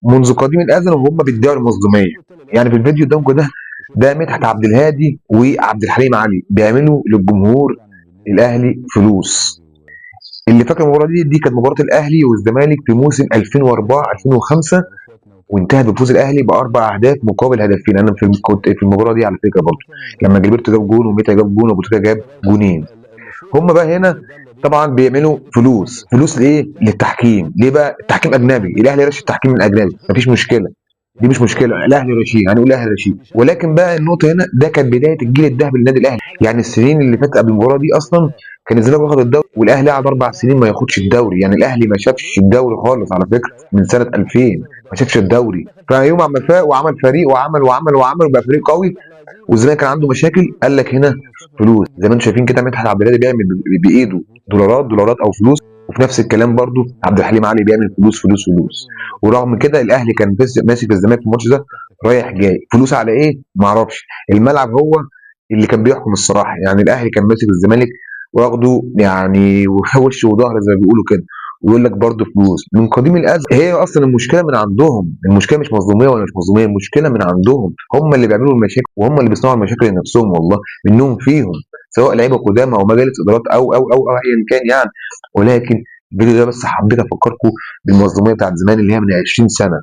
منذ قديم الازل وهم بيدعوا المظلوميه. يعني في الفيديو ده مدحت عبد الهادي وعبد الحليم علي بيعملوا للجمهور الاهلي فلوس. اللي فاكر المباراه دي كانت مباراه الاهلي والزمالك في موسم 2004 2005، وانتهت بفوز الاهلي باربع اهداف مقابل هدفين. انا كنت في المباراه دي على فكره برضه، لما جilberto جاب جون وميتا جاب جون وابو تريكه جاب جونين. هم بقى هنا طبعا بيعملوا فلوس. فلوس لايه؟ للتحكيم. ليه بقى؟ التحكيم اجنبي، الاهلي رشي التحكيم من اجنبي، مفيش مشكله، دي مش مشكله، الاهلي رشيد، هنقول الاهلي رشيد. ولكن بقى النقطه هنا، ده كانت بدايه الجيل الذهبي للنادي الاهلي. يعني السنين اللي فاتت قبل المباراه دي اصلا كان الزمالك واخد الدوري، والاهلي قعد 4 سنين ما ياخدش الدوري. يعني الاهلي ما شافش الدوري خالص على فكره من سنه 2000، ما شافش الدوري. فيوم عم فاق وعمل فريق وعمل وبقى فريق قوي، والزمالك كان عنده مشاكل، قال لك هنا فلوس. زي ما انتم شايفين كده مدحت عبد الهادي بيعمل بايده دولارات او فلوس، وفي نفس الكلام برضو عبد الحليم علي بيعمل فلوس فلوس فلوس. ورغم كده الاهلي كان ماسك الزمالك في الماتش ده رايح جاي. فلوس على ايه؟ ما اعرفش. الملعب هو اللي كان بيحكم الصراحه. يعني الاهلي كان ماسك الزمالك واخده يعني وش وظهر زي ما بيقولوا كده، ويقول لك برضه فلوس من قديم الازل. هي اصلا المشكله من عندهم، المشكله مش مظلوميه ولا مش مظلوميه، المشكله من عندهم، هم اللي بيعملوا المشاكل وهم اللي بيصنعوا المشاكل لنفسهم والله، منهم فيهم، سواء لعيبه قدامى او مجالس ادارات او ايا كان يعني. ولكن الفيديو ده بس حبيت افكركم بالمظلوميه بتاعت زمان اللي هي من 20 سنه.